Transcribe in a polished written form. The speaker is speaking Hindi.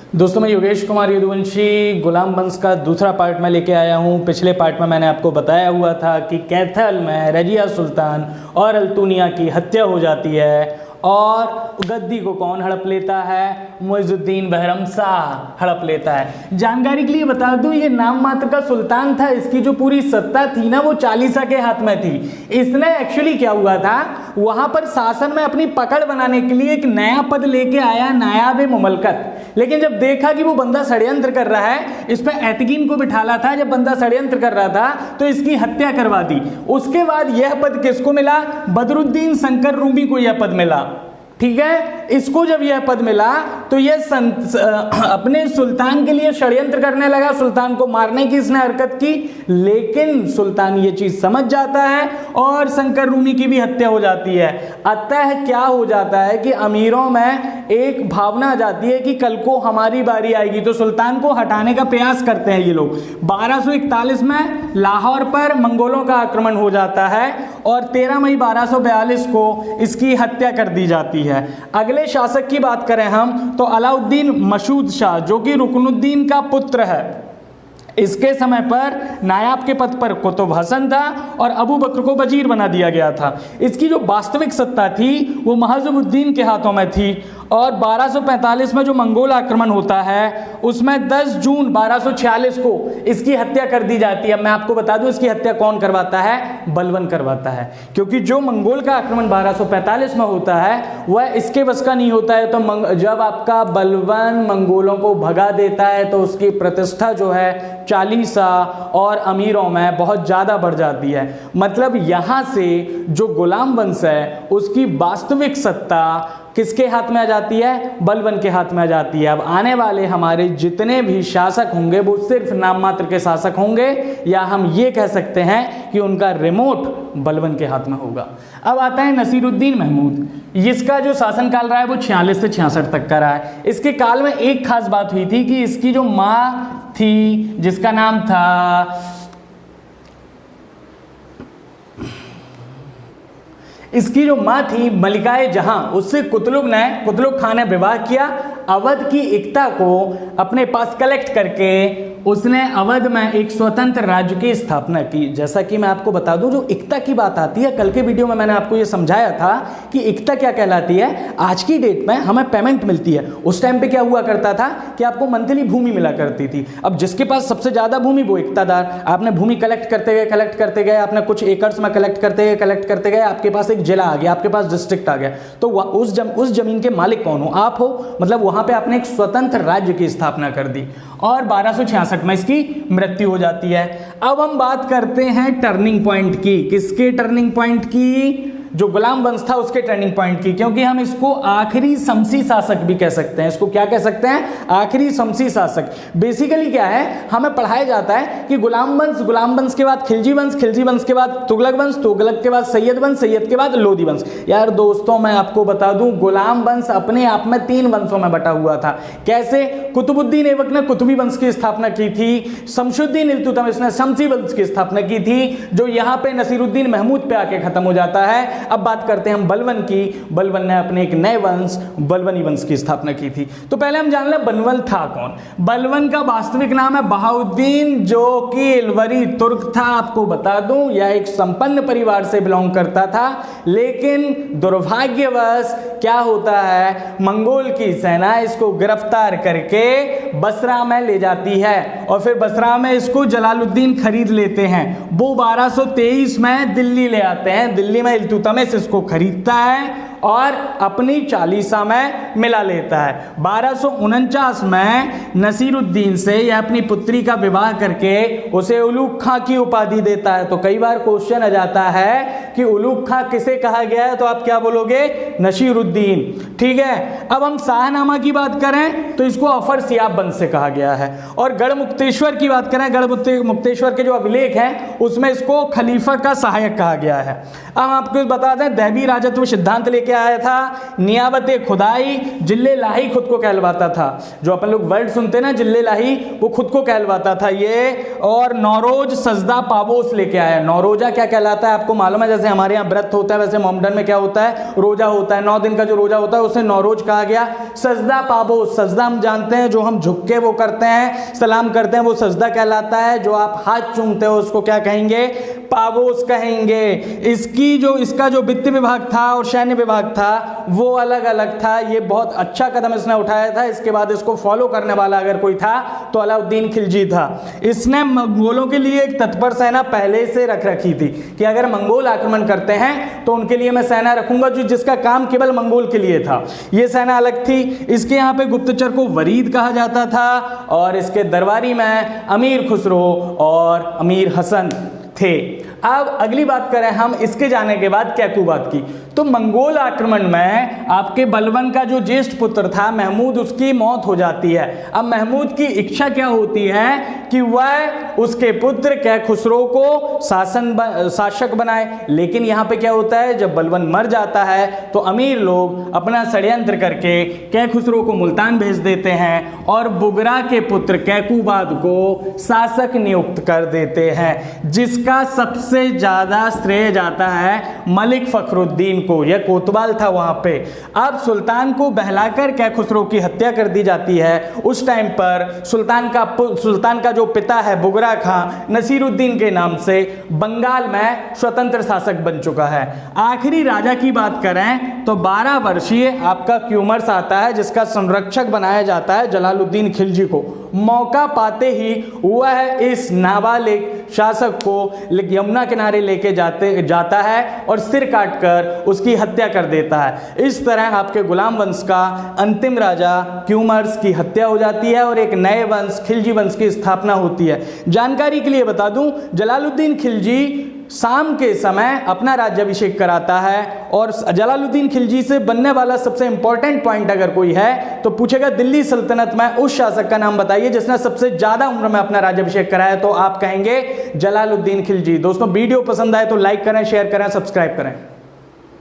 दोस्तों, मैं योगेश कुमार यदुवंशी गुलाम वंश का दूसरा पार्ट में लेके आया हूँ। पिछले पार्ट में मैंने आपको बताया हुआ था कि कैथल में रजिया सुल्तान और अल्तुनिया की हत्या हो जाती है और गद्दी को कौन हड़प लेता है? मुइजुद्दीन बहरमशाह हड़प लेता है। जानकारी के लिए बता दूं, ये नाम मात्र का सुल्तान था। इसकी जो पूरी सत्ता थी ना, वो चालीसा के हाथ में थी। इसने एक्चुअली क्या हुआ था, वहां पर शासन में अपनी पकड़ बनाने के लिए एक नया पद लेके आया, नायाब मुमलकत। लेकिन जब देखा कि वो बंदा षड्यंत्र कर रहा है, इस पर एतकीन को बिठाला था। जब बंदा षड्यंत्र कर रहा था तो इसकी हत्या करवा दी। उसके बाद यह पद किसको मिला? बदरुद्दीन शंकर रूमी को यह पद मिला। ठीक है, इसको जब यह पद मिला तो यह अपने सुल्तान के लिए षड्यंत्र करने लगा, सुल्तान को मारने की इसने हरकत की। लेकिन सुल्तान ये चीज समझ जाता है और शंकर रूमी की भी हत्या हो जाती है। अतः क्या हो जाता है कि अमीरों में एक भावना आ जाती है कि कल को हमारी बारी आएगी, तो सुल्तान को हटाने का प्रयास करते हैं ये लोग। 1241 में लाहौर पर मंगोलों का आक्रमण हो जाता है और 13 मई 1242 को इसकी हत्या कर दी जाती है। अगले शासक की बात करें हम तो अलाउद्दीन मसूद शाह, जो कि रुकनुद्दीन का पुत्र है। इसके समय पर नायाब के पद पर कुतुब हसन था और अबू बकर को वजीर बना दिया गया था। इसकी जो वास्तविक सत्ता थी वो महजुबुद्दीन के हाथों में थी। और 1245 में जो मंगोल आक्रमण होता है उसमें 10 जून 1246 को इसकी हत्या कर दी जाती है। मैं आपको बता दूं, इसकी हत्या कौन करवाता है? बलबन करवाता है। क्योंकि जो मंगोल का आक्रमण 1245 में होता है वह इसके बस का नहीं होता है। तो जब आपका बलबन मंगोलों को भगा देता है तो उसकी प्रतिष्ठा जो है चालीसा और अमीरों में बहुत ज़्यादा बढ़ जाती है। मतलब यहाँ से जो गुलाम वंश है उसकी वास्तविक सत्ता किसके हाथ में आ जाती है? बलबन के हाथ में आ जाती है। अब आने वाले हमारे जितने भी शासक होंगे वो सिर्फ नाम मात्र के शासक होंगे, या हम ये कह सकते हैं कि उनका रिमोट बलबन के हाथ में होगा। अब आता है नसीरुद्दीन महमूद। इसका जो शासनकाल रहा है वो 46 से 66 तक का रहा है। इसके काल में एक खास बात हुई थी कि इसकी जो माँ थी जिसका नाम था इसकी जो माँ थी मलिकाए जहां, उससे कुतुब खान ने विवाह किया। अवध की एकता को अपने पास कलेक्ट करके उसने अवध में एक स्वतंत्र राज्य की स्थापना की। जैसा कि मैं आपको बता दूं, जो एकता की बात आती है, कल के वीडियो में मैंने आपको ये समझाया था कि एकता क्या कहलाती है। आज की डेट में हमें पेमेंट मिलती है, उस टाइम पे क्या हुआ करता था कि आपको मंथली भूमि मिला करती थी। अब जिसके पास सबसे ज्यादा भूमि वो एकतादार। आपने भूमि कलेक्ट करते गए, आपने कुछ एकर्स में कलेक्ट करते गए, आपके पास एक जिला आ गया, आपके पास डिस्ट्रिक्ट आ गया, तो उस जमीन के मालिक कौन हो? आप हो। मतलब वहां पे आपने एक स्वतंत्र राज्य की स्थापना कर दी और 1266 में इसकी मृत्यु हो जाती है। अब हम बात करते हैं टर्निंग पॉइंट की। किसके टर्निंग पॉइंट की? जो गुलाम वंश था उसके टर्निंग पॉइंट की। क्योंकि हम इसको आखिरी शमसी शासक भी कह सकते हैं। इसको क्या कह सकते हैं? आखिरी शमसी शासक। बेसिकली क्या है, हमें पढ़ाया जाता है कि गुलाम वंश के बाद खिलजी वंश के बाद तुगलक के बाद सैयद के बाद लोदी वंश। यार दोस्तों, मैं आपको बता दूं, गुलाम वंश अपने आप में 3 वंशों में बटा हुआ था। कैसे? कुतुबुद्दीन ऐबक ने कुतुबी वंश की स्थापना की थी, शमशुद्दीन इल्तुतमिश ने शमसी वंश की स्थापना की थी, जो यहाँ पे नसीरुद्दीन महमूद पे आके खत्म हो जाता है। अब बात करते हैं हम बलबन की। बलबन ने अपने एक नए वंश बलबनी वंश की स्थापना की थी। तो पहले हम जान लें बलबन था कौन। बलबन का वास्तविक नाम है बहाउद्दीन, जो कि इलवरी तुर्क था। आपको बता दूं, यह एक संपन्न परिवार से बिलोंग करता था। लेकिन दुर्भाग्यवश क्या होता है, मंगोल की सेना इसको गिरफ्तार करके बसरा में ले जाती है और फिर बसरा में इसको जलालुद्दीन खरीद लेते हैं। वो 1223 में दिल्ली ले आते हैं। दिल्ली में इल्तुतमिश इसको खरीदता है और अपनी चालीसा में मिला लेता है। 1249 में नसीरुद्दीन से यह अपनी पुत्री का विवाह करके उसे उलूग खां की उपाधि देता है। तो कई बार क्वेश्चन आ जाता है कि उलूग खां किसे कहा गया है, तो आप क्या बोलोगे? नसीरुद्दीन। ठीक है। अब हम शाहनामा की बात करें तो इसको अफर सियाब वंश से कहा गया है। और गढ़ मुक्तेश्वर की बात करें, गढ़ मुक्तेश्वर के जो अभिलेख हैं उसमें इसको खलीफा का सहायक कहा गया है। अब आपको बता दें, दैवी राजत्व सिद्धांत लेके लेके आया था, नियाबत खुदाई, जिल्ले लाही खुद को कहलवाता था। जो अपन लोग वर्ड सुनते ना जिल्ले लाही, वो खुद को कहलवाता था ये। और नौरोज सजदा पाबोस लेके आया। नौरोजा क्या कहलाता है आपको मालूम है? जैसे हमारे यहाँ व्रत होता है वैसे मोहम्मदन में क्या होता है? रोजा होता है। 9 दिन का जो रोजा होता है उसे नौरोज कहा गया। सजदा पाबोस, सजदा हम जानते हैं जो हम झुक के वो करते हैं, सलाम करते हैं, वो सजदा कहलाता है। जो आप हाथ चूमते हो उसको क्या कहेंगे? पाबोस कहेंगे। इसका जो वित्त विभाग था और सैन्य विभाग था वो अलग अलग था। ये बहुत अच्छा कदम इसने उठाया था। इसके बाद इसको फॉलो करने वाला अगर कोई था तो अलाउद्दीन खिलजी था। इसने मंगोलों के लिए एक तत्पर सेना पहले से रख रखी थी कि अगर मंगोल आक्रमण करते हैं तो उनके लिए मैं सेना रखूंगा, जिसका काम केवल मंगोल के लिए था। ये सेना अलग थी। इसके यहाँ पे गुप्तचर को वरीद कहा जाता था और इसके दरबारी में अमीर खुसरो और अमीर हसन थे। अब अगली बात करें हम इसके जाने के बाद कैकूबात की, तो मंगोल आक्रमण में आपके बलबन का जो ज्येष्ठ पुत्र था महमूद, उसकी मौत हो जाती है। अब महमूद की इच्छा क्या होती है कि वह उसके पुत्र कैखुसरो को शासक बनाए। लेकिन यहाँ पे क्या होता है, जब बलबन मर जाता है तो अमीर लोग अपना षड्यंत्र करके कैखुसरो को मुल्तान भेज देते हैं और बुगरा के पुत्र कैकूबाद को शासक नियुक्त कर देते हैं, जिसका सबसे ज्यादा श्रेय जाता है मलिक फखरुद्दीन को। यह कोतवाल था वहां पे। अब सुल्तान को बहलाकर कैखुसरो की हत्या कर दी जाती है। उस टाइम पर सुल्तान का जो पिता है बुगरा खां नसीरुद्दीन के नाम से बंगाल में स्वतंत्र शासक बन चुका है। आखिरी राजा की बात करें तो 12 वर्षीय आपका क्यूमर्स आता है, जिसका संरक्षक बनाया जाता है जलालुद्दीन खिलजी को। मौका पाते ही वह इस नाबालिग शासक को यमुना किनारे लेके जाता है और सिर काटकर उसकी हत्या कर देता है। इस तरह आपके गुलाम वंश का अंतिम राजा क्यूमर्स की हत्या हो जाती है और एक नए वंश खिलजी वंश की स्थापना होती है। जानकारी के लिए बता दूं, जलालुद्दीन खिलजी शाम के समय अपना राज्याभिषेक कराता है और जलालुद्दीन खिलजी से बनने वाला सबसे इंपॉर्टेंट पॉइंट अगर कोई है तो पूछेगा दिल्ली सल्तनत में उस शासक का नाम बताइए जिसने सबसे ज्यादा उम्र में अपना राज्याभिषेक कराया, तो आप कहेंगे जलालुद्दीन खिलजी। दोस्तों वीडियो पसंद आए तो लाइक करें, शेयर करें, सब्सक्राइब करें।